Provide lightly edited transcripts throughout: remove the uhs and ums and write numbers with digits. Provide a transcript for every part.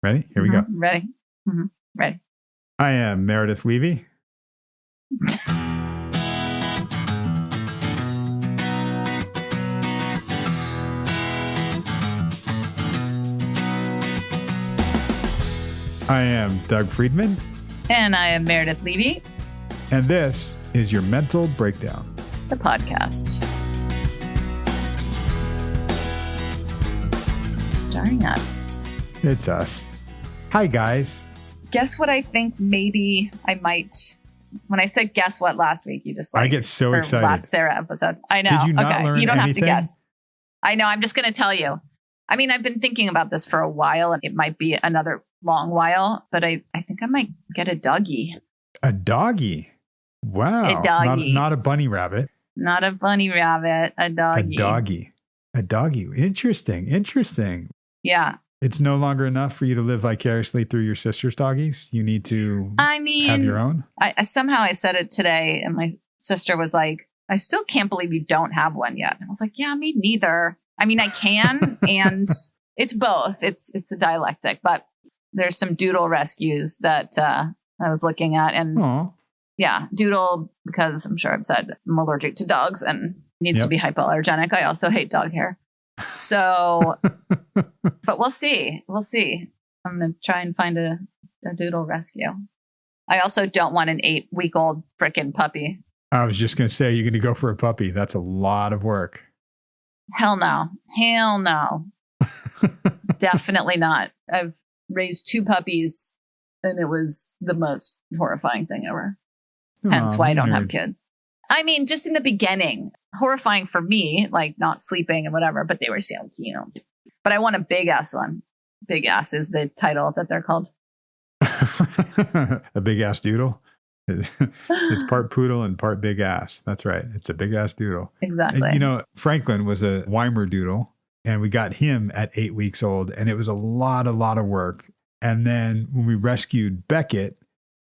Ready? Here we go. Ready. Ready. I am Meredith Levy. I am Doug Friedman. And I am Meredith Levy. And this is your Mental Breakdown, the podcast. Starring us. It's us. Hi, guys. Guess what I think maybe I might... When I said guess what last week, you just like... I get so excited. Last Sarah episode. I know. Did you not learn You don't anything? have to guess. I know. I'm just going to tell you. I mean, I've been thinking about this for a while, and it might be another long while, but I think I might get a doggy. A doggy? Wow. A doggy. Not a bunny rabbit. Not a bunny rabbit. A doggy. A doggy. A doggy. Interesting. Yeah. It's no longer enough for you to live vicariously through your sister's doggies. You need to have your own. Somehow I said it today, and my sister was like, I still can't believe you don't have one yet. I was like, yeah, me neither. I mean, I can, and it's both. It's a dialectic, but there's some doodle rescues that I was looking at. And Aww. Yeah, doodle, because I'm sure I've said I'm allergic to dogs and needs to be hypoallergenic. I also hate dog hair. So, but we'll see. I'm going to try and find a doodle rescue. I also don't want an 8-week-old frickin' puppy. I was just going to say, you're going to go for a puppy. That's a lot of work. Hell no. Definitely not. I've raised 2 puppies and it was the most horrifying thing ever. Hence why I don't have kids. I mean, just in the beginning, horrifying for me, like not sleeping and whatever, but they were so cute. But I want a big ass one. Big ass is the title that they're called. A big ass doodle. It's part poodle and part big ass. That's right. It's a big ass doodle. Exactly. And, Franklin was a Weimar doodle, and we got him at 8 weeks old, and it was a lot of work. And then when we rescued Beckett,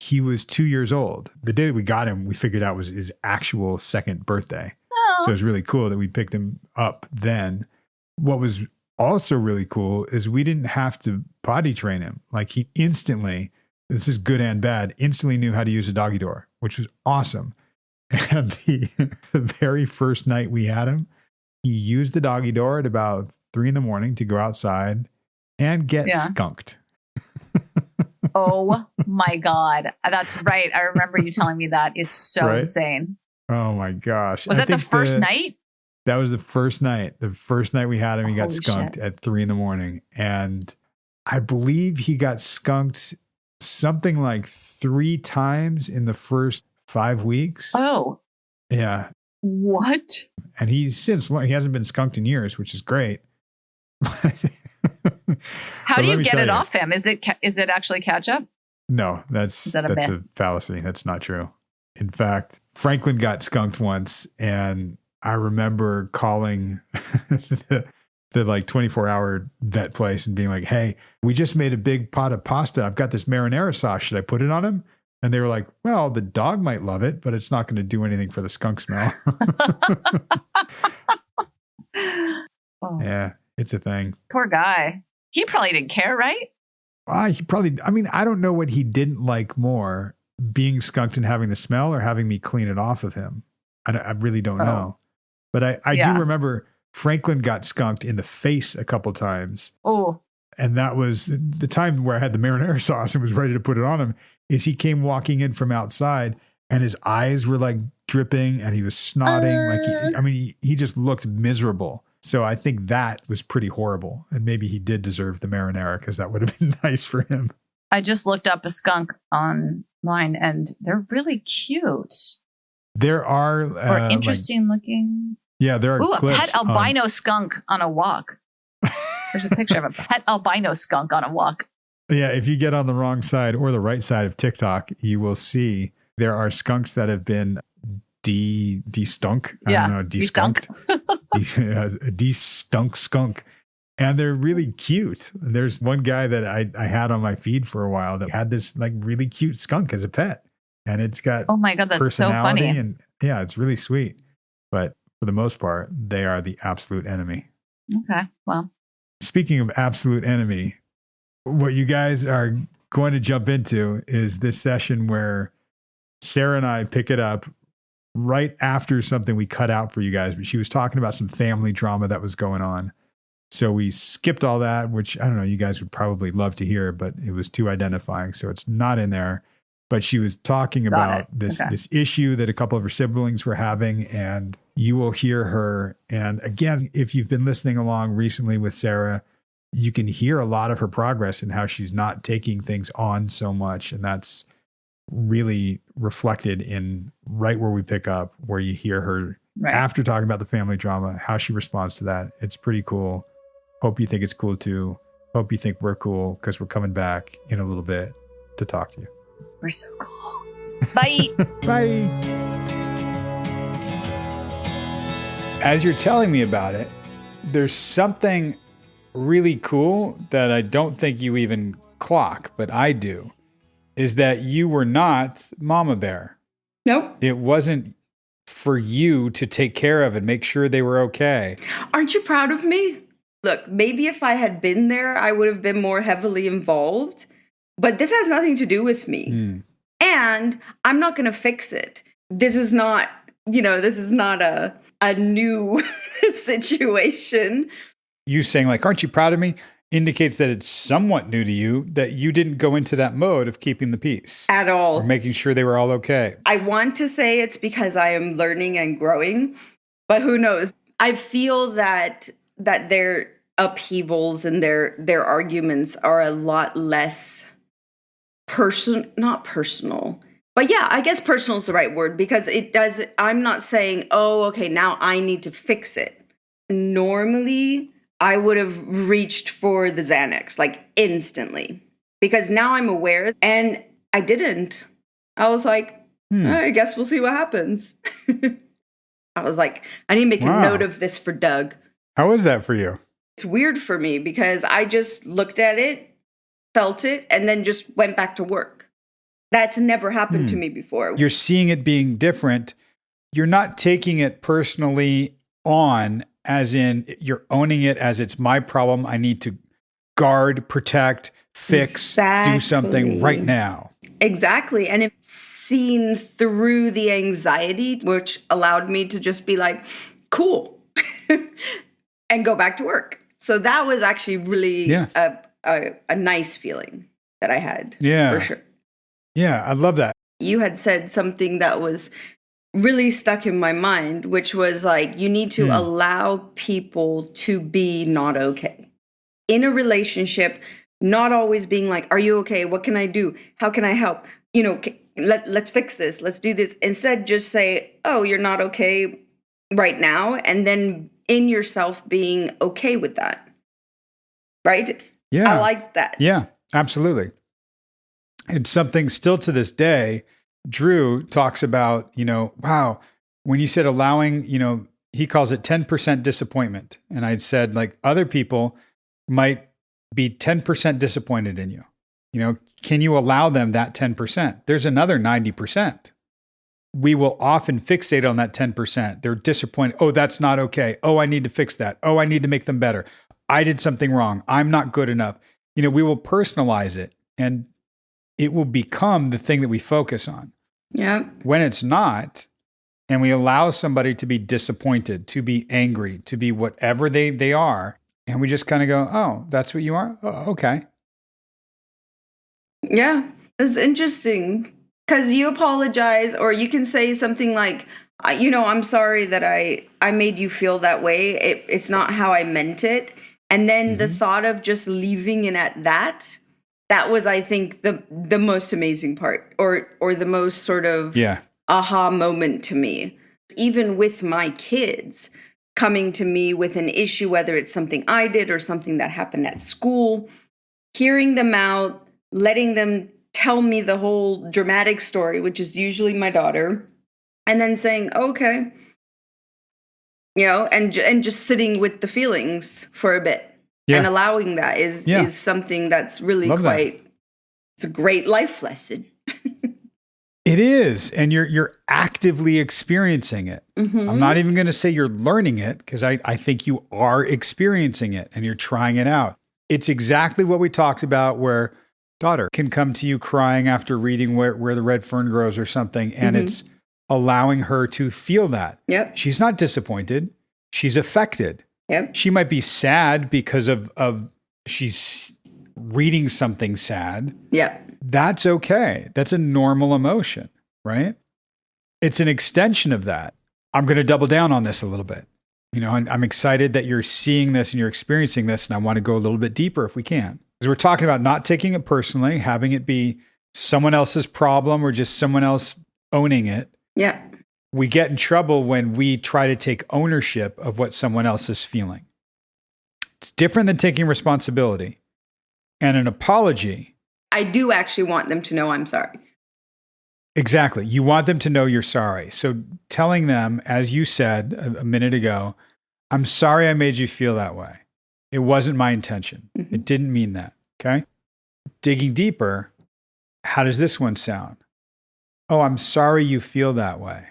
he was 2 years old. The day that we got him, we figured out was his actual second birthday. Oh. So it was really cool that we picked him up then. What was also really cool is we didn't have to potty train him. Like he instantly, this is good and bad, instantly knew how to use a doggy door, which was awesome. And the very first night we had him, he used the doggy door at about 3 a.m. to go outside and get skunked. Oh my God. That's right. I remember you telling me that is so insane. Oh my gosh. Was that the first night? That was the first night. The first night we had him, he got Holy skunked shit. at 3 a.m. And I believe he got skunked something like 3 times in the first 5 weeks. Oh. Yeah. What? And he hasn't been skunked in years, which is great. How do you get it off him? Is it actually ketchup? No, that's a fallacy. That's not true. In fact, Franklin got skunked once, and I remember calling the like 24-hour vet place and being like, hey, we just made a big pot of pasta. I've got this marinara sauce. Should I put it on him? And they were like, well, the dog might love it, but it's not going to do anything for the skunk smell. Oh. Yeah, it's a thing. Poor guy. He probably didn't care, right? I don't know what he didn't like more, being skunked and having the smell or having me clean it off of him. I really don't know. But I do remember Franklin got skunked in the face a couple times. Oh. And that was the time where I had the marinara sauce and was ready to put it on him, is he came walking in from outside and his eyes were like dripping and he was snotting. He just looked miserable. So I think that was pretty horrible. And maybe he did deserve the marinara because that would have been nice for him. I just looked up a skunk online and they're really cute. There are... or interesting looking. Yeah, there are clips. A pet albino skunk on a walk. There's a picture of a pet albino skunk on a walk. Yeah, if you get on the wrong side or the right side of TikTok, you will see there are skunks that have been de-stunk. I don't know, de-skunked. De-stunk skunk. And they're really cute. There's one guy that I had on my feed for a while that had this like really cute skunk as a pet. And it's got oh my God, that's so funny. And yeah, it's really sweet. But for the most part, they are the absolute enemy. Okay, well. Speaking of absolute enemy, what you guys are going to jump into is this session where Sarah and I pick it up right after something we cut out for you guys. But she was talking about some family drama that was going on. So we skipped all that, which I don't know, you guys would probably love to hear, but it was too identifying. So it's not in there. But she was talking about this issue that a couple of her siblings were having, and you will hear her. And again, if you've been listening along recently with Sarah, you can hear a lot of her progress and how she's not taking things on so much. And that's really reflected in right where we pick up, where you hear her after talking about the family drama, how she responds to that. It's pretty cool. Hope you think it's cool too. Hope you think we're cool, because we're coming back in a little bit to talk to you. We're so cool. Bye. Bye. As you're telling me about it, there's something really cool that I don't think you even clock, but I do, is that you were not Mama Bear. Nope. It wasn't for you to take care of and make sure they were okay. Aren't you proud of me? Look, maybe if I had been there, I would have been more heavily involved. But this has nothing to do with me. And I'm not going to fix it. This is not a new situation. You saying like, aren't you proud of me? Indicates that it's somewhat new to you, that you didn't go into that mode of keeping the peace. At all. Or making sure they were all okay. I want to say it's because I am learning and growing, but who knows? I feel that their upheavals and their arguments are a lot less not personal. But yeah, I guess personal is the right word, because I'm not saying, oh, okay, now I need to fix it. Normally, I would have reached for the Xanax, like instantly, because now I'm aware, and I didn't. I was like, I guess we'll see what happens. I was like, I need to make a note of this for Doug. How was that for you? It's weird for me because I just looked at it, felt it, and then just went back to work. That's never happened to me before. You're seeing it being different. You're not taking it personally on, as in you're owning it as it's my problem. I need to guard, protect, fix, do something right now. Exactly. And it's seen through the anxiety, which allowed me to just be like, cool, and go back to work. So that was actually really a nice feeling that I had. Yeah. For sure. Yeah, I love that. You had said something that was really stuck in my mind, which was like, you need to allow people to be not okay. In a relationship, not always being like, are you okay? What can I do? How can I help? Let's fix this. Let's do this. Instead, just say, oh, you're not okay right now. And then in yourself being okay with that. Right? Yeah. I like that. Yeah, absolutely. It's something still to this day, Drew talks about, wow, when you said allowing, he calls it 10% disappointment. And I'd said like other people might be 10% disappointed in you. Can you allow them that 10%? There's another 90%. We will often fixate on that 10%. They're disappointed. Oh, that's not okay. Oh, I need to fix that. Oh, I need to make them better. I did something wrong. I'm not good enough. We will personalize it, and it will become the thing that we focus on. Yeah. When it's not, and we allow somebody to be disappointed, to be angry, to be whatever they are, and we just kind of go, oh, that's what you are? Oh, okay. Yeah, it's interesting because you apologize, or you can say something like, I'm sorry that I made you feel that way. It's not how I meant it. And then the thought of just leaving it at that was, I think, the most amazing part, or the most sort of aha moment to me. Even with my kids coming to me with an issue, whether it's something I did or something that happened at school, hearing them out, letting them tell me the whole dramatic story, which is usually my daughter, and then saying, okay, and just sitting with the feelings for a bit and allowing that is something that's really it's a great life lesson. It is. And you're actively experiencing it. I'm not even going to say you're learning it, because I think you are experiencing it and you're trying it out. It's exactly what we talked about, where daughter can come to you crying after reading where the red fern grows or something. And it's allowing her to feel that. Yep. She's not disappointed. She's affected. Yep. She might be sad because of she's reading something sad. Yeah. That's okay. That's a normal emotion, right? It's an extension of that. I'm going to double down on this a little bit. You know, I'm excited that you're seeing this and you're experiencing this, and I want to go a little bit deeper if we can. Because we're talking about not taking it personally, having it be someone else's problem or just someone else owning it. Yeah. We get in trouble when we try to take ownership of what someone else is feeling. It's different than taking responsibility. And an apology. I do actually want them to know I'm sorry. Exactly. You want them to know you're sorry. So telling them, as you said a minute ago, I'm sorry I made you feel that way. It wasn't my intention. It didn't mean that. Okay. Digging deeper, how does this one sound? Oh, I'm sorry you feel that way.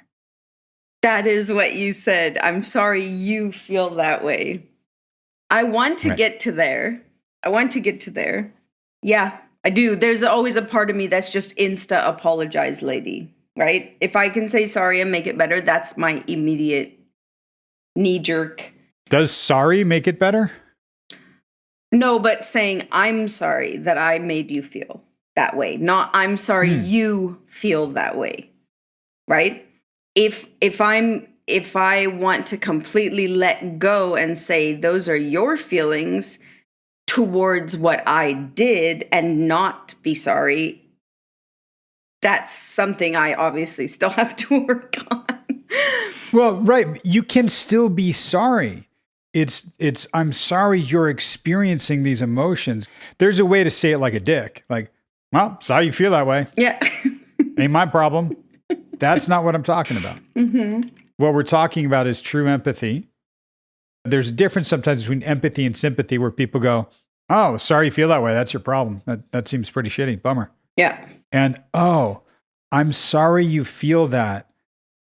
That is what you said. I'm sorry you feel that way. I want to get to there. Yeah, I do. There's always a part of me that's just insta apologize lady, right? If I can say sorry and make it better, that's my immediate knee jerk. Does sorry make it better? No, but saying I'm sorry that I made you feel that way. Not I'm sorry you feel that way. Right? If I want to completely let go and say those are your feelings towards what I did and not be sorry, that's something I obviously still have to work on. Well, right. You can still be sorry. It's I'm sorry you're experiencing these emotions. There's a way to say it like a dick. Like, well, sorry you feel that way. Yeah. Ain't my problem. That's not what I'm talking about. What we're talking about is true empathy. There's a difference sometimes between empathy and sympathy where people go, oh, sorry you feel that way. That's your problem. That seems pretty shitty. Bummer. Yeah. And, oh, I'm sorry you feel that.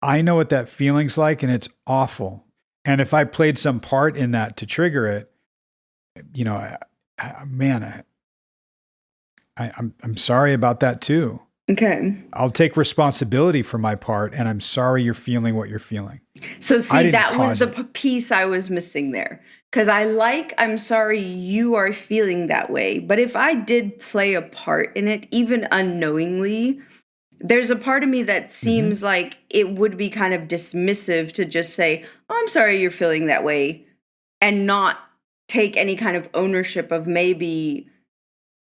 I know what that feeling's like and it's awful. And if I played some part in that to trigger it, you know, I'm sorry about that too. Okay. I'll take responsibility for my part, and I'm sorry you're feeling what you're feeling. So see, that was the piece I was missing there. Because I'm sorry you are feeling that way. But if I did play a part in it, even unknowingly, there's a part of me that seems like it would be kind of dismissive to just say, oh, I'm sorry you're feeling that way, and not take any kind of ownership of maybe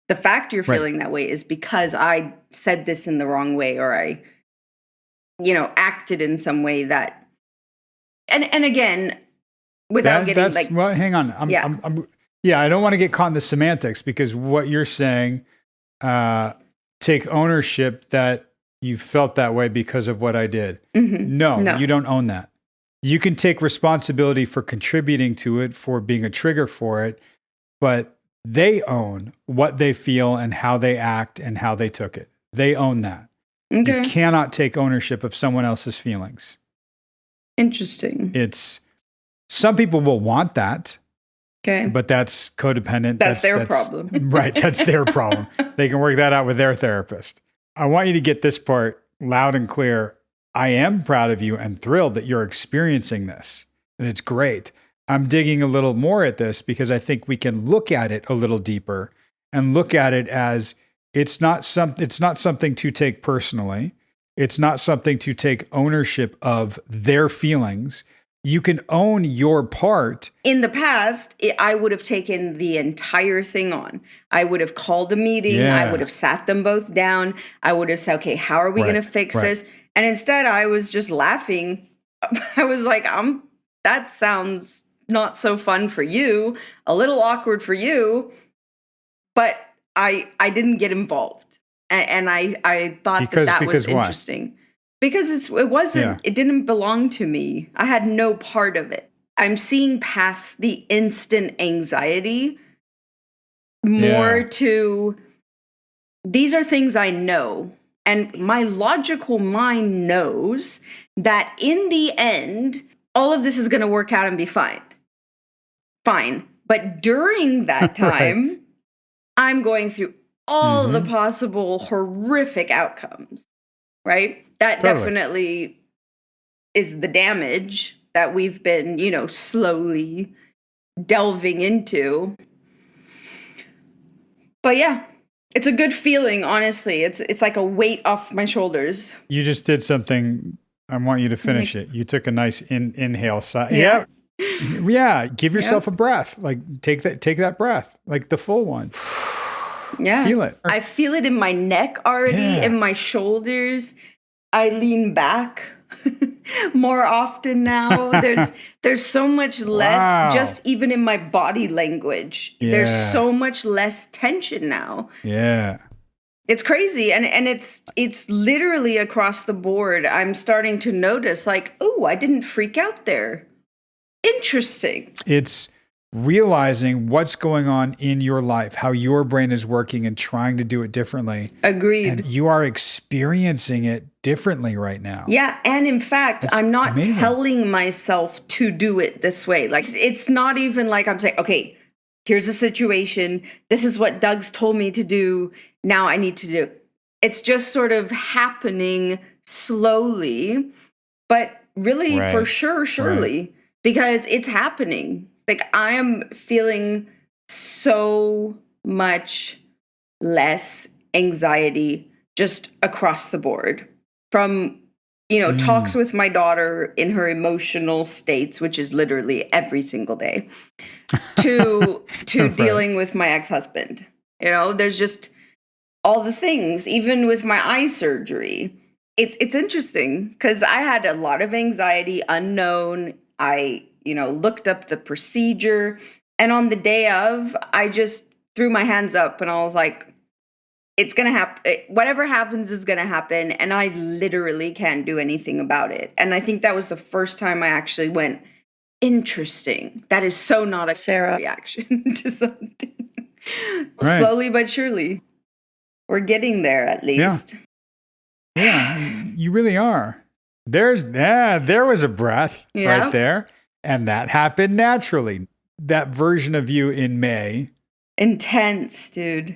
the fact you're feeling that way is because I said this in the wrong way, or I, acted in some way that, and again, without getting like, well, hang on. I don't want to get caught in the semantics, because what you're saying, take ownership that you felt that way because of what I did. No, you don't own that. You can take responsibility for contributing to it, for being a trigger for it, but they own what they feel and how they act and how they took it. They own that. Okay. You cannot take ownership of someone else's feelings. Interesting. Some people will want that. Okay. But that's codependent. That's their problem. Right. That's their problem. They can work that out with their therapist. I want you to get this part loud and clear. I am proud of you and thrilled that you're experiencing this. And it's great. I'm digging a little more at this because I think we can look at it a little deeper and look at it as it's not something to take personally. It's not something to take ownership of their feelings. You can own your part. In the past, I would have taken the entire thing on. I would have called a meeting. Yeah. I would have sat them both down. I would have said, okay, how are we going to fix this? And instead, I was just laughing. I was like, that sounds not so fun for you, a little awkward for you, but I didn't get involved. And I thought that was interesting. Why? Because it didn't belong to me. I had no part of it. I'm seeing past the instant anxiety more to, these are things I know. And my logical mind knows that in the end, all of this is going to work out and be fine. But during that time, Right. I'm going through all the possible horrific outcomes, right? That definitely is the damage that we've been, slowly delving into. But yeah, it's a good feeling, honestly. It's like a weight off my shoulders. You just did something. I want you to finish it. You took a nice inhale. Yeah. Yeah. Give yourself a breath. Like take that breath, like the full one. Yeah. Feel it. I feel it in my neck already, in my shoulders. I lean back more often now. There's so much less, just even in my body language. Yeah. There's so much less tension now. Yeah. It's crazy. And it's literally across the board. I'm starting to notice like, oh, I didn't freak out there. Interesting. It's realizing what's going on in your life, how your brain is working and trying to do it differently. Agreed. And you are experiencing it differently right now. Yeah. And in fact, I'm not telling myself to do it this way. Like, it's not even like I'm saying, okay, here's a situation. This is what Doug's told me to do. Now I need to do. It's just sort of happening slowly, but really for sure, surely, because it's happening. Like, I am feeling so much less anxiety just across the board from, talks with my daughter in her emotional states, which is literally every single day, to dealing with my ex-husband. There's just all the things, even with my eye surgery. It's interesting because I had a lot of anxiety, unknown. I looked up the procedure, and on the day of, I just threw my hands up and I was like, it's going to happen. Whatever happens is going to happen. And I literally can't do anything about it. And I think that was the first time I actually went, interesting. That is so not a Sarah reaction to something. Slowly but surely. We're getting there at least. Yeah, you really are. There was a breath right there. And that happened naturally. That version of you in May. Intense, dude.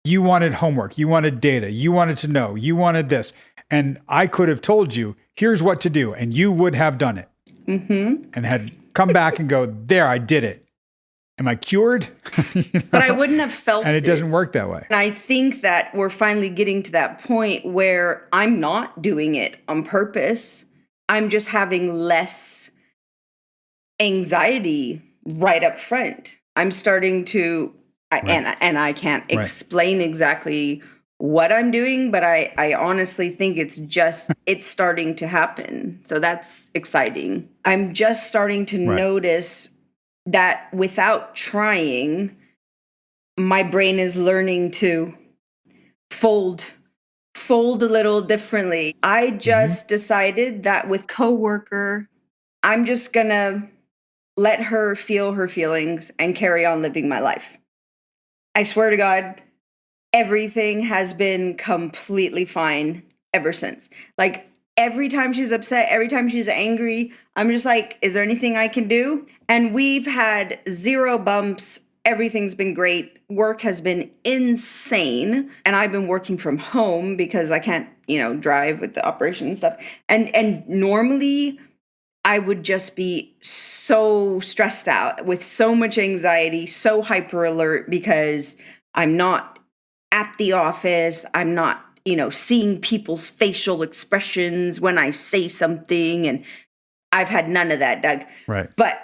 You wanted homework. You wanted data. You wanted to know. You wanted this. And I could have told you, here's what to do. And you would have done it. And had come back and go, there, I did it. Am I cured? But I wouldn't have felt it. And it doesn't work that way. And I think that we're finally getting to that point where I'm not doing it on purpose. I'm just having less anxiety right up front. I'm starting to, and I can't explain exactly what I'm doing, but I honestly think it's starting to happen. So that's exciting. I'm just starting to notice that without trying, my brain is learning to fold a little differently. I just decided that with coworker, I'm just gonna let her feel her feelings and carry on living my life. I swear to God, everything has been completely fine ever since. Like, every time she's upset, every time she's angry, I'm just like, is there anything I can do? And we've had 0 bumps. Everything's been great. Work has been insane. And I've been working from home because I can't, drive with the operation and stuff. And normally I would just be so stressed out with so much anxiety, so hyper alert because I'm not at the office. I'm not, seeing people's facial expressions when I say something. And I've had none of that, Doug. Right. But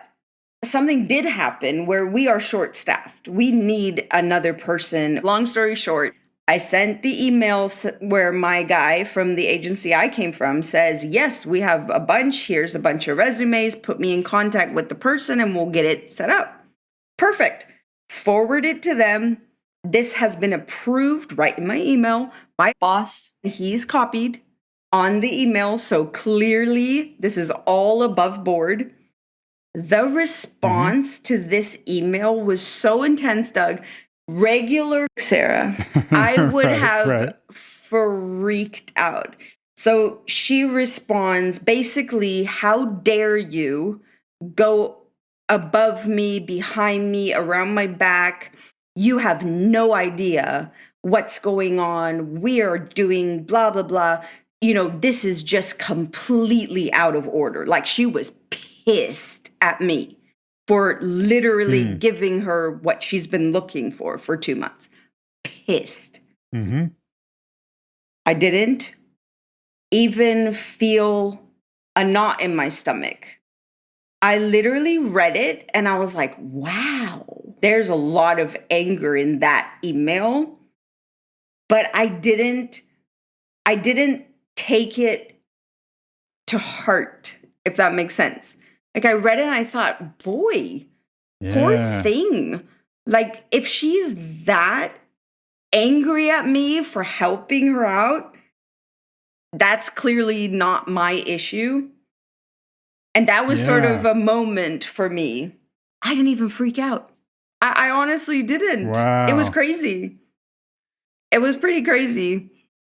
something did happen where we are short-staffed. We need another person. Long story short, I sent the emails where my guy from the agency I came from says, yes, we have a bunch. Here's a bunch of resumes. Put me in contact with the person and we'll get it set up. Perfect. Forward it to them. This has been approved right in my email. My boss, he's copied on the email. So clearly this is all above board. The response to this email was so intense, Doug. Regular Sarah, I would have freaked out. So she responds basically, how dare you go above me, behind me, around my back. You have no idea what's going on. We are doing blah, blah, blah. This is just completely out of order. Like, she was pissed at me for literally giving her what she's been looking for 2 months. Pissed. Mm-hmm. I didn't even feel a knot in my stomach. I literally read it and I was like, wow, there's a lot of anger in that email. But I didn't take it to heart, if that makes sense. Like, I read it and I thought, boy, poor thing. Like, if she's that angry at me for helping her out, that's clearly not my issue. And that was sort of a moment for me. I didn't even freak out. I honestly didn't. Wow. It was crazy. It was pretty crazy.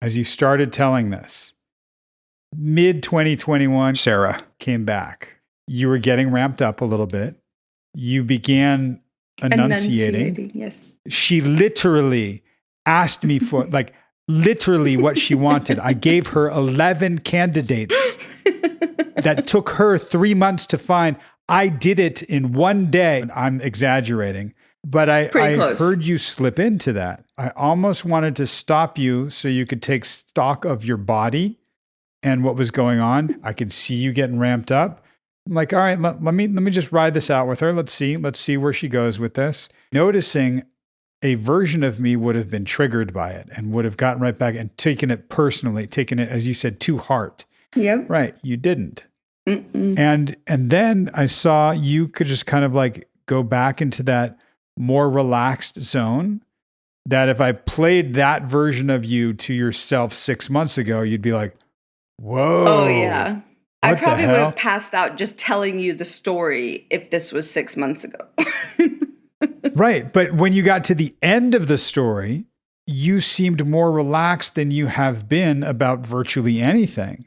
As you started telling this, mid-2021, Sarah came back. You were getting ramped up a little bit. You began enunciating. Yes. She literally asked me for, like, literally what she wanted. I gave her 11 candidates that took her 3 months to find. I did it in one day. I'm exaggerating, but I heard you slip into that. I almost wanted to stop you so you could take stock of your body and what was going on. I could see you getting ramped up. I'm like, all right, let me just ride this out with her. Let's see where she goes with this. Noticing a version of me would have been triggered by it and would have gotten right back and taken it personally, taken it, as you said, to heart. Yep. Right. You didn't. And then I saw you could just kind of like go back into that more relaxed zone, that if I played that version of you to yourself 6 months ago, you'd be like, whoa. Oh, yeah. I probably would have passed out just telling you the story if this was 6 months ago. Right. But when you got to the end of the story, you seemed more relaxed than you have been about virtually anything.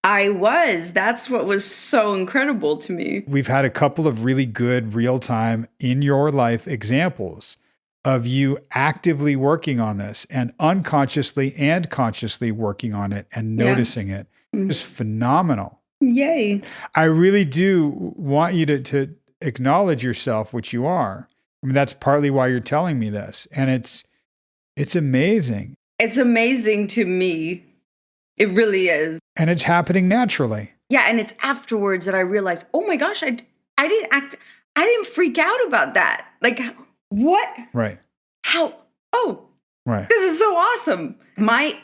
I was. That's what was so incredible to me. We've had a couple of really good real-time in your life examples of you actively working on this and unconsciously and consciously working on it and noticing it. It's phenomenal. Yay. I really do want you to acknowledge yourself, which you are. I mean, that's partly why you're telling me this. And it's amazing. It's amazing to me. It really is. And it's happening naturally. Yeah, and it's afterwards that I realized, oh my gosh, I didn't freak out about that. Like, what? Right. How? Oh, right. This is so awesome. My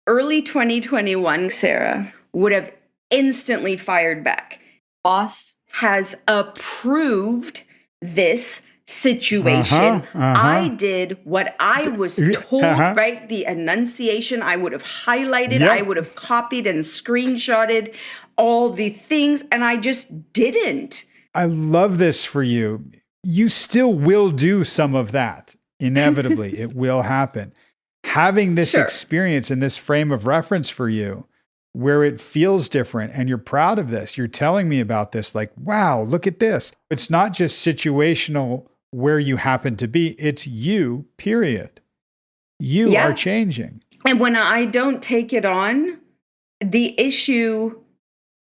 early 2021 Sarah would have instantly fired back. Boss has approved this situation. I did what I was told, right? The enunciation, I would have highlighted, I would have copied and screenshotted all the things, and I just didn't. I love this for you. You still will do some of that. Inevitably, it will happen. Having this experience and this frame of reference for you, where it feels different and you're proud of this. You're telling me about this, like, wow, look at this. It's not just situational where you happen to be, it's you, period. You are changing. And when I don't take it on, the issue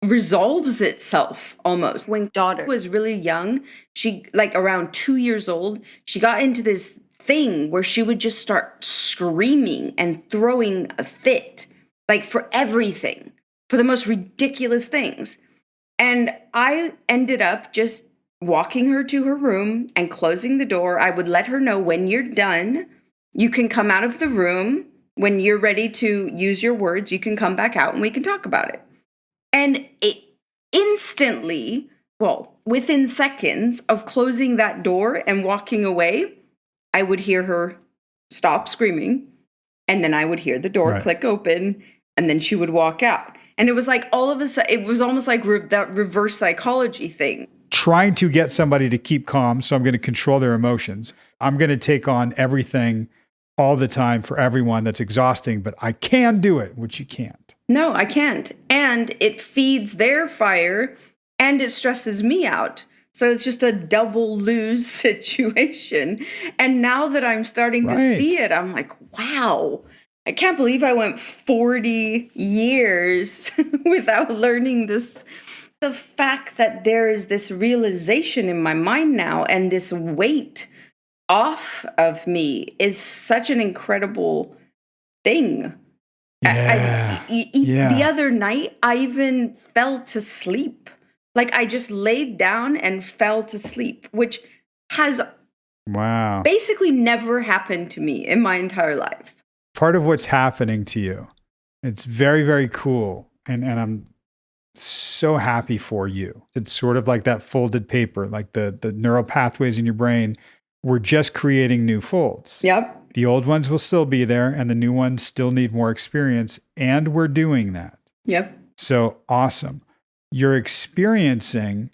resolves itself almost. When daughter was really young, she like around 2 years old, she got into this thing where she would just start screaming and throwing a fit, like for everything, for the most ridiculous things. And I ended up just walking her to her room and closing the door. I would let her know, when you're done, you can come out of the room. When you're ready to use your words, you can come back out and we can talk about it. And it instantly, well, within seconds of closing that door and walking away, I would hear her stop screaming. And then I would hear the door click open, and then she would walk out. And it was like all of a sudden, it was almost like that reverse psychology thing. Trying to get somebody to keep calm, so I'm going to control their emotions. I'm going to take on everything all the time for everyone. That's exhausting, but I can do it, which you can't. No, I can't. And it feeds their fire and it stresses me out. So it's just a double lose situation. And now that I'm starting to see it, I'm like, wow, I can't believe I went 40 years without learning this. The fact that there is this realization in my mind now and this weight off of me is such an incredible thing. Yeah. The other night, I even fell to sleep. Like I just laid down and fell to sleep, which has basically never happened to me in my entire life. Part of what's happening to you, it's very, very cool. And I'm so happy for you. It's sort of like that folded paper, like the neural pathways in your brain. We're just creating new folds. Yep. The old ones will still be there and the new ones still need more experience. And we're doing that. Yep. So awesome. You're experiencing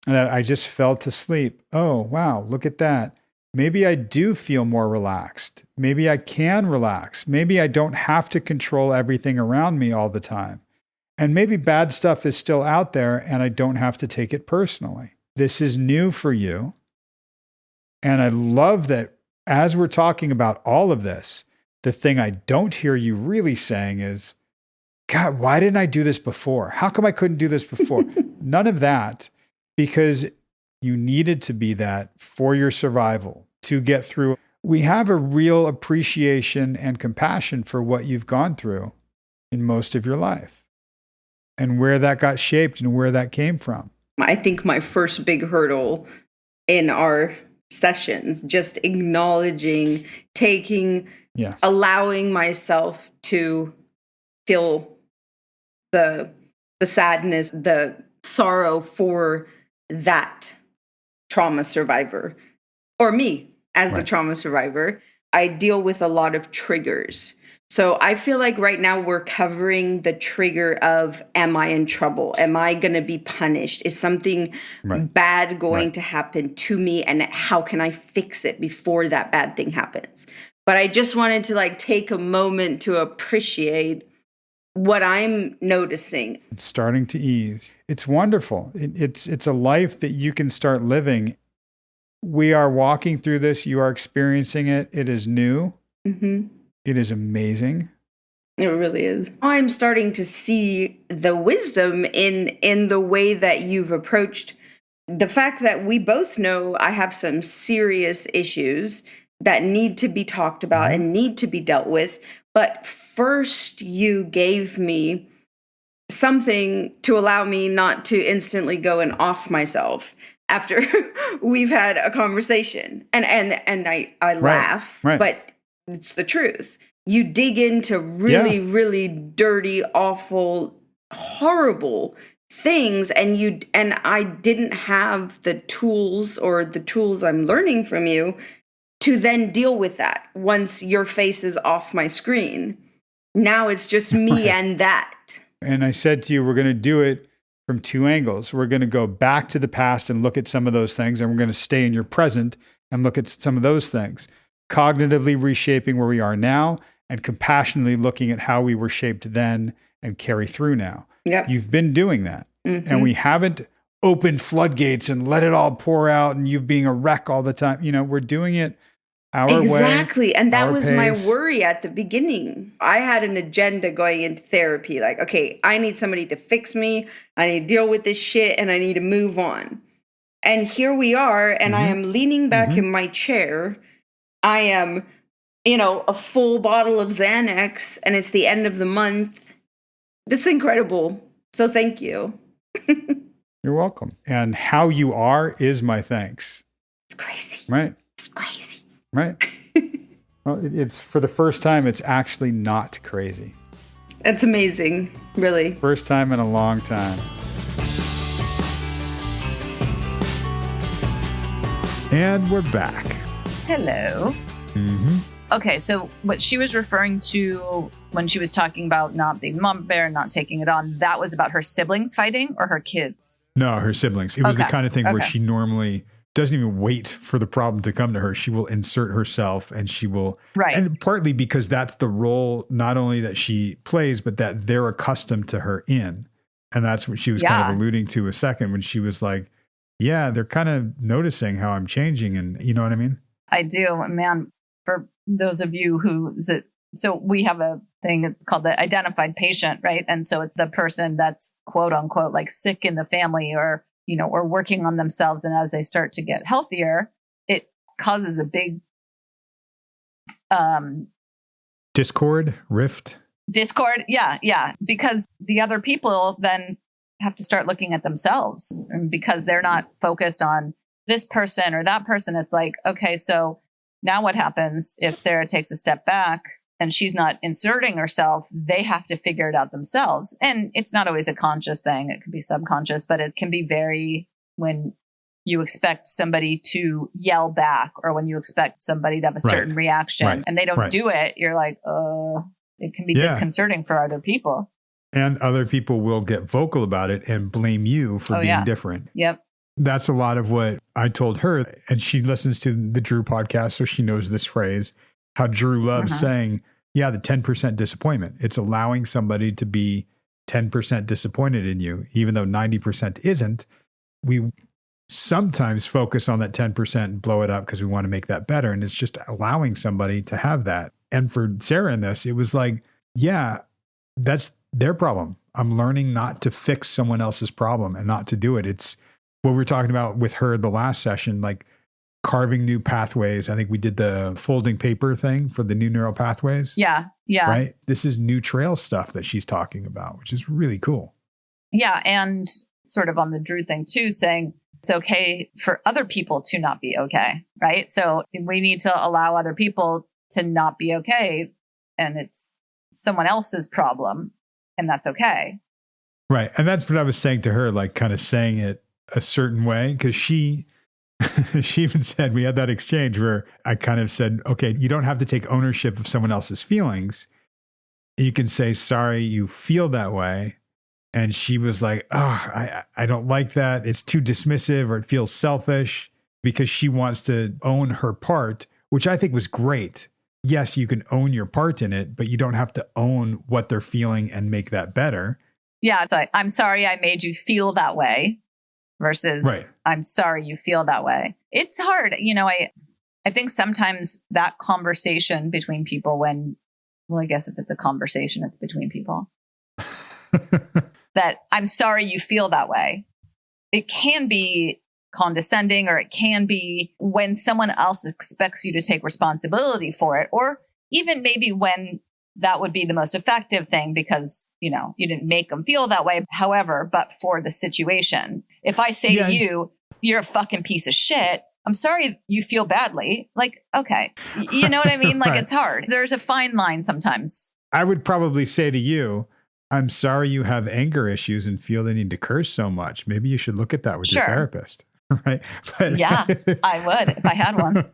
that I just fell to sleep. Oh, wow. Look at that. Maybe I do feel more relaxed. Maybe I can relax. Maybe I don't have to control everything around me all the time. And maybe bad stuff is still out there and I don't have to take it personally. This is new for you. And I love that as we're talking about all of this, the thing I don't hear you really saying is, God, why didn't I do this before? How come I couldn't do this before? None of that, because you needed to be that for your survival to get through. We have a real appreciation and compassion for what you've gone through in most of your life and where that got shaped and where that came from. I think my first big hurdle in our sessions, just acknowledging, allowing myself to feel the sadness, the sorrow for that trauma survivor, or me as the trauma survivor. I deal with a lot of triggers. So I feel like right now we're covering the trigger of, am I in trouble? Am I going to be punished? Is something bad going to happen to me? And how can I fix it before that bad thing happens? But I just wanted to take a moment to appreciate what I'm noticing. It's starting to ease. It's wonderful. It's a life that you can start living. We are walking through this. You are experiencing it. It is new. Mm-hmm. It is amazing. It really is. I'm starting to see the wisdom in the way that you've approached the fact that we both know I have some serious issues that need to be talked about and need to be dealt with. But first, you gave me something to allow me not to instantly go and off myself after we've had a conversation. And I laugh, but it's the truth. You dig into really, really dirty, awful, horrible things, and I didn't have the tools I'm learning from you to then deal with that once your face is off my screen. Now it's just me and that. And I said to you, we're going to do it from two angles. We're going to go back to the past and look at some of those things, and we're going to stay in your present and look at some of those things. Cognitively reshaping where we are now and compassionately looking at how we were shaped then and carry through now. Yep. You've been doing that. Mm-hmm. And we haven't opened floodgates and let it all pour out and you being a wreck all the time. We're doing it our way. Exactly. And that was pace. My worry at the beginning. I had an agenda going into therapy. Like, okay, I need somebody to fix me. I need to deal with this shit and I need to move on. And here we are. And I am leaning back in my chair. I am, a full bottle of Xanax and it's the end of the month. This is incredible. So thank you. You're welcome. And how you are is my thanks. It's crazy. Right. It's crazy. Right. Well, it's for the first time, it's actually not crazy. That's amazing. Really. First time in a long time. And we're back. Hello. Mm-hmm. Okay, so what she was referring to when she was talking about not being mom bear and not taking it on, that was about her siblings fighting or her kids? No, her siblings. It was the kind of thing where she normally doesn't even wait for the problem to come to her. She will insert herself and she will. Right. And partly because that's the role not only that she plays, but that they're accustomed to her in. And that's what she was kind of alluding to a second when she was like, yeah, they're kind of noticing how I'm changing. And you know what I mean? I do. Man, for those of you so we have a thing called the identified patient, right? And so it's the person that's quote unquote like sick in the family or, or working on themselves. And as they start to get healthier, it causes a big discord, rift. Discord. Yeah. Because the other people then have to start looking at themselves, and because they're not focused on this person or that person. It's like, okay, so now what happens if Sarah takes a step back and she's not inserting herself? They have to figure it out themselves. And it's not always a conscious thing. It could be subconscious, but it can be when you expect somebody to yell back or when you expect somebody to have a certain reaction and they don't do it. You're like, it can be disconcerting for other people. And other people will get vocal about it and blame you for being different. Yep. That's a lot of what I told her. And she listens to the Drew podcast, so she knows this phrase, how Drew loves saying, the 10% disappointment. It's allowing somebody to be 10% disappointed in you, even though 90% isn't. We sometimes focus on that 10% and blow it up because we want to make that better. And it's just allowing somebody to have that. And for Sarah in this, it was like, that's their problem. I'm learning not to fix someone else's problem and not to do it. It's what we were talking about with her the last session, like carving new pathways. I think we did the folding paper thing for the new neural pathways. Yeah. Right? This is new trail stuff that she's talking about, which is really cool. Yeah. And sort of on the Drew thing too, saying it's okay for other people to not be okay. Right. So we need to allow other people to not be okay. And it's someone else's problem. And that's okay. Right. And that's what I was saying to her, like kind of saying it a certain way, because she even said, we had that exchange where I kind of said, okay, you don't have to take ownership of someone else's feelings. You can say, sorry, you feel that way. And she was like, I don't like that. It's too dismissive or it feels selfish, because she wants to own her part, which I think was great. Yes, you can own your part in it, but you don't have to own what they're feeling and make that better. Yeah. It's like, I'm sorry I made you feel that way versus I'm sorry you feel that way. It's hard. I think sometimes that conversation between people I guess if it's a conversation, it's between people that I'm sorry you feel that way. It can be condescending, or it can be when someone else expects you to take responsibility for it, or even maybe when that would be the most effective thing because, you didn't make them feel that way. However, but for the situation, if I say to you, you're a fucking piece of shit, I'm sorry you feel badly. Like, okay. You know what I mean? Like, it's hard. There's a fine line sometimes. I would probably say to you, I'm sorry you have anger issues and feel the need to curse so much. Maybe you should look at that with your therapist. Right. But, yeah, I would if I had one.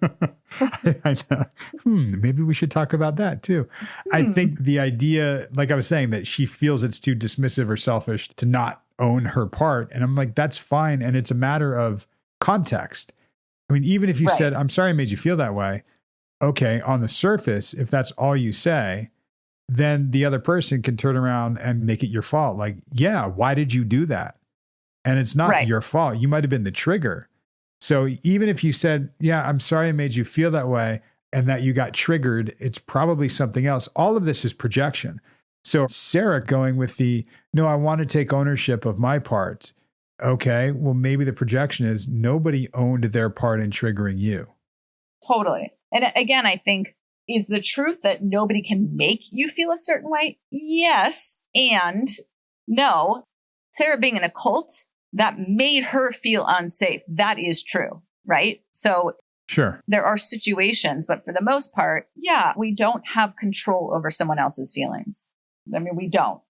I know. Maybe we should talk about that too. I think the idea, like I was saying, that she feels it's too dismissive or selfish to not own her part. And I'm like, that's fine. And it's a matter of context. I mean, even if you said, I'm sorry I made you feel that way. Okay. On the surface, if that's all you say, then the other person can turn around and make it your fault. Like, yeah, why did you do that? And it's not your fault. You might have been the trigger. So even if you said, yeah, I'm sorry I made you feel that way, and that you got triggered, it's probably something else. All of this is projection. So Sarah going with no, I want to take ownership of my part. Okay, well, maybe the projection is nobody owned their part in triggering you. Totally. And again, I think, is the truth that nobody can make you feel a certain way? Yes. And no. Sarah being in a cult, that made her feel unsafe. That is true, right? So sure, there are situations, but for the most part, we don't have control over someone else's feelings. I mean, we don't.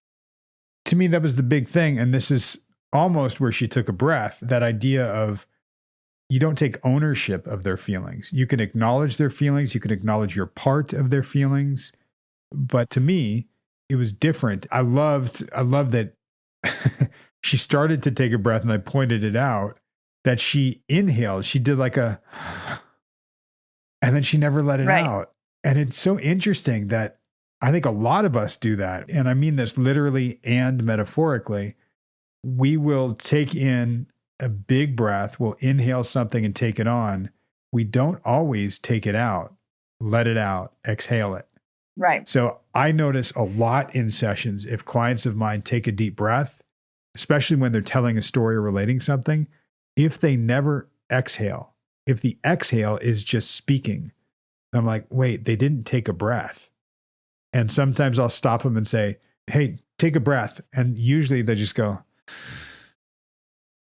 To me, that was the big thing. And this is almost where she took a breath, that idea of you don't take ownership of their feelings. You can acknowledge their feelings. You can acknowledge your part of their feelings. But to me, it was different. I loved that she started to take a breath, and I pointed it out, that she inhaled. She did like and then she never let it out. And it's so interesting that I think a lot of us do that. And I mean this literally and metaphorically. We will take in a big breath, we'll inhale something and take it on. We don't always take it out, let it out, exhale it. Right. So I notice a lot in sessions, if clients of mine take a deep breath, especially when they're telling a story or relating something, if they never exhale, if the exhale is just speaking, I'm like, wait, they didn't take a breath. And sometimes I'll stop them and say, hey, take a breath. And usually they just go,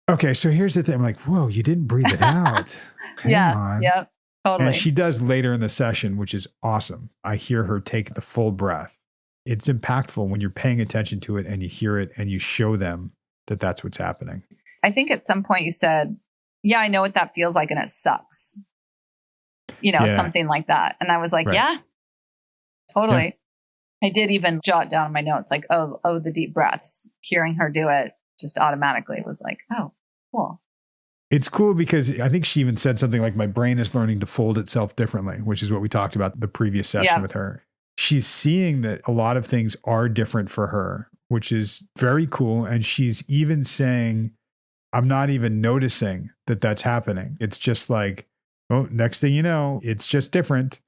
okay, so here's the thing. I'm like, whoa, you didn't breathe it out. Hang on. Yep. Totally. And she does later in the session, which is awesome. I hear her take the full breath. It's impactful when you're paying attention to it and you hear it and you show them that that's what's happening. I think at some point you said, yeah, I know what that feels like and it sucks. Something like that. And I was like, yeah, totally. Yeah. I did even jot down in my notes, like, oh, the deep breaths. Hearing her do it just automatically was like, oh, cool. It's cool because I think she even said something like, my brain is learning to fold itself differently, which is what we talked about the previous session with her. She's seeing that a lot of things are different for her, which is very cool. And she's even saying, I'm not even noticing that that's happening. It's just like, oh, next thing you know, it's just different.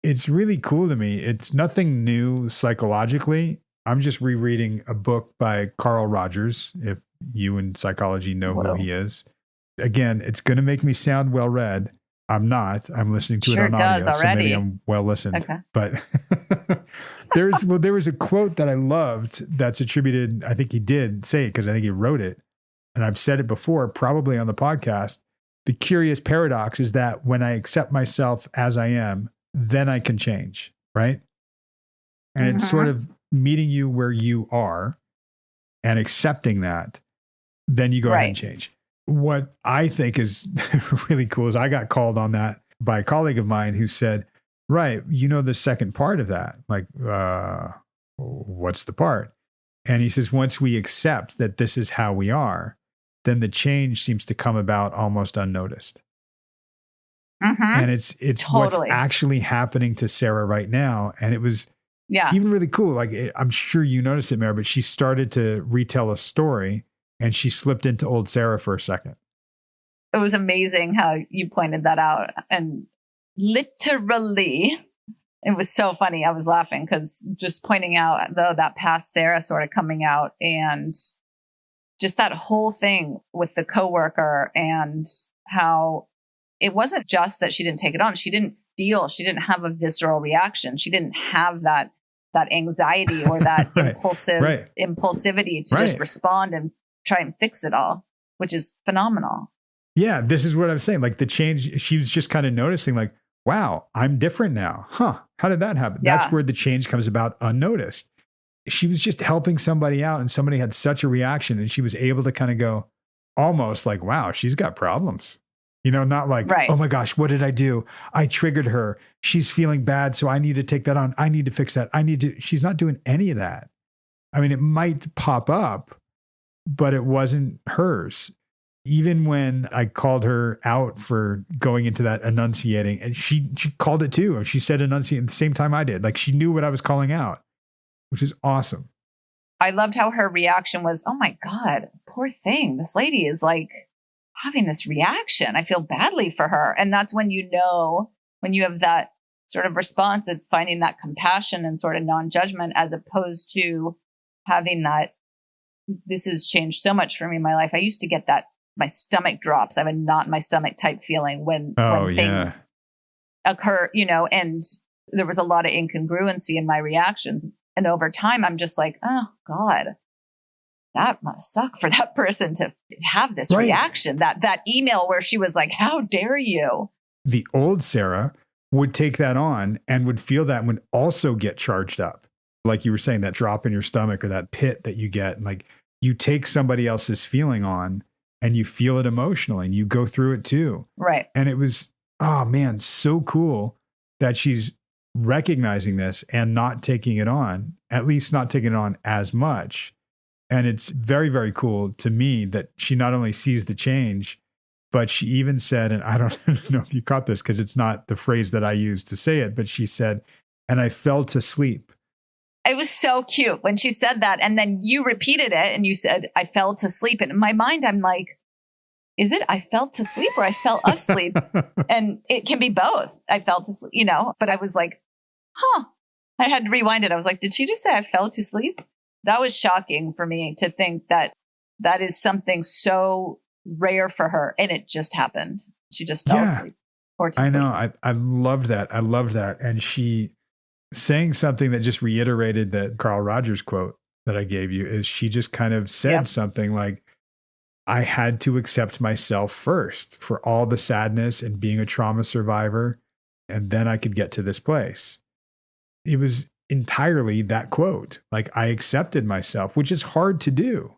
It's really cool to me. It's nothing new psychologically. I'm just rereading a book by Carl Rogers, if you in psychology know who he is. Again, it's going to make me sound well read. I'm not. I'm listening to it on audio, so maybe I'm well listened. Okay. But there was a quote that I loved that's attributed. I think he did say it because I think he wrote it, and I've said it before, probably on the podcast. The curious paradox is that when I accept myself as I am, then I can change, right? And it's sort of meeting you where you are and accepting that, then you go ahead and change. What I think is really cool is I got called on that by a colleague of mine who said, right, the second part of that, like, what's the part? And he says, once we accept that this is how we are, then the change seems to come about almost unnoticed. And it's what's actually happening to Sarah right now. And it was even really cool. Like, I'm sure you noticed it, Mary, but she started to retell a story and she slipped into old Sarah for a second. It was amazing how you pointed that out. And literally, it was so funny. I was laughing because just pointing out, though, that past Sarah sort of coming out and just that whole thing with the coworker and how it wasn't just that she didn't take it on. She didn't have a visceral reaction. She didn't have that anxiety or that impulsivity to just respond and try and fix it all, which is phenomenal. Yeah, this is what I'm saying. Like the change, she was just kind of noticing like, wow, I'm different now. Huh, how did that happen? Yeah. That's where the change comes about unnoticed. She was just helping somebody out and somebody had such a reaction and she was able to kind of go almost like, wow, she's got problems. Not like, oh my gosh, what did I do? I triggered her. She's feeling bad. So I need to take that on. I need to fix that. She's not doing any of that. I mean, it might pop up, but it wasn't hers. Even when I called her out for going into that enunciating, and she called it too. And she said enunciate at the same time I did. Like she knew what I was calling out, which is awesome. I loved how her reaction was, oh my God, poor thing. This lady is like having this reaction. I feel badly for her. And that's when when you have that sort of response, it's finding that compassion and sort of non-judgment as opposed to having that, this has changed so much for me in my life. I used to get that, my stomach drops. I have a knot in my stomach type feeling when things occur, and there was a lot of incongruency in my reactions. And over time, I'm just like, oh God, that must suck for that person to have this reaction. That email where she was like, how dare you? The old Sarah would take that on and would feel that and would also get charged up. Like you were saying, that drop in your stomach or that pit that you get. And like you take somebody else's feeling on and you feel it emotionally and you go through it too. Right. And it was, oh man, so cool that she's recognizing this and not taking it on, at least not taking it on as much. And it's very, very cool to me that she not only sees the change, but she even said, and I don't know if you caught this because it's not the phrase that I used to say it, but she said, and I fell to sleep. It was so cute when she said that. And then you repeated it and you said, I fell to sleep. And in my mind, I'm like, is it I fell to sleep or I fell asleep? And it can be both. I fell to sleep, but I was like, I had to rewind it. I was like, did she just say I fell to sleep? That was shocking for me to think that that is something so rare for her. And it just happened. She just fell asleep. Or to sleep. know. I loved that. I loved that. And she saying something that just reiterated that Carl Rogers quote that I gave you is she just kind of said something like, I had to accept myself first for all the sadness and being a trauma survivor. And then I could get to this place. It was entirely that quote. Like, I accepted myself, which is hard to do.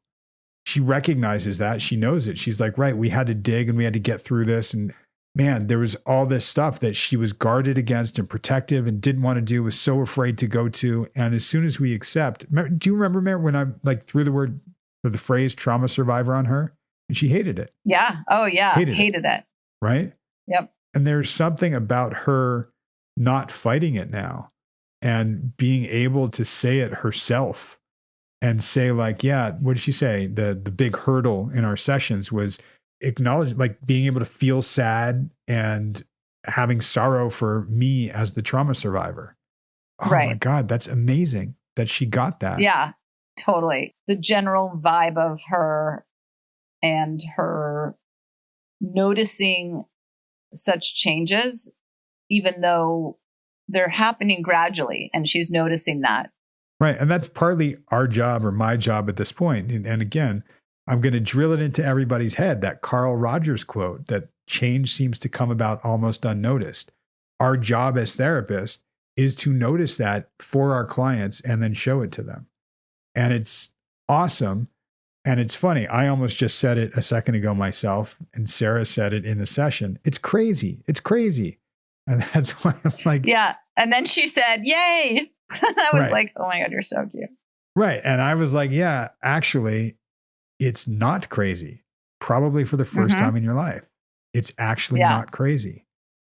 She recognizes that. She knows it. She's like, right, we had to dig and we had to get through this. And man, there was all this stuff that she was guarded against and protective and didn't want to do, was so afraid to go to. And as soon as we accept, do you remember, Mary, when I threw the phrase trauma survivor on her and she hated it? Yeah. Oh yeah. Hated it. Right? Yep. And there's something about her not fighting it now and being able to say it herself and say like, yeah, what did she say? The big hurdle in our sessions was acknowledge, like being able to feel sad and having sorrow for me as the trauma survivor. Oh my God, that's amazing that she got that. Yeah, totally. The general vibe of her and her noticing such changes, even though they're happening gradually, and she's noticing that. Right. And that's partly our job or my job at this point. And again, I'm going to drill it into everybody's head, that Carl Rogers quote, that change seems to come about almost unnoticed. Our job as therapists is to notice that for our clients and then show it to them. And it's awesome. And it's funny. I almost just said it a second ago myself, and Sarah said it in the session. It's crazy. It's crazy. And that's why I'm like, yeah. And then she said, yay. I was like, oh my God, you're so cute. Right. And I was like, yeah, actually, it's not crazy. Probably for the first time in your life. It's actually not crazy.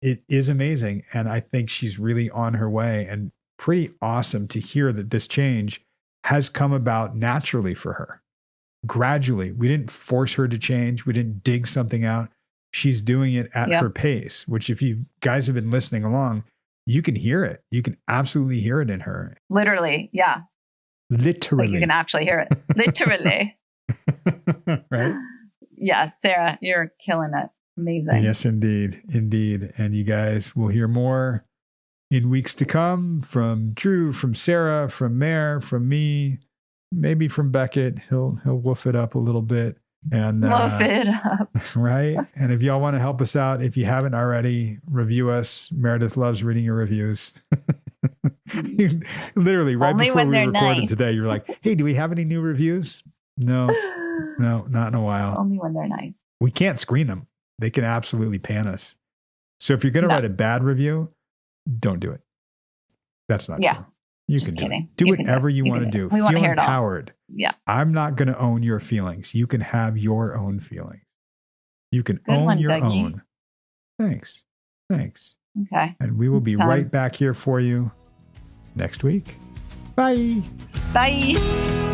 It is amazing. And I think she's really on her way, and pretty awesome to hear that this change has come about naturally for her. Gradually. We didn't force her to change. We didn't dig something out. She's doing it at her pace, which if you guys have been listening along, you can hear it. You can absolutely hear it in her. Literally. Yeah. Literally. Like you can actually hear it. Literally. Right? Yeah. Sarah, you're killing it. Amazing. Yes, indeed. Indeed. And you guys will hear more in weeks to come from Drew, from Sarah, from Mare, from me, maybe from Beckett. He'll woof it up a little bit. And woof it up. Right. And if y'all want to help us out, if you haven't already, review us. Meredith loves reading your reviews. Literally, right Only before we recorded nice. today, you're like, hey, do we have any new reviews? No, not in a while. Only when they're nice. We can't screen them. They can absolutely pan us. So if you're going to write a bad review, don't do it. That's not true. You Just can kidding. do whatever you want to do. We want to Feel hear it all. empowered. Yeah. I'm not going to own your feelings. You can have your own feelings. You can own your own. Thanks. Okay. And we will be right back here for you next week. Bye. Bye.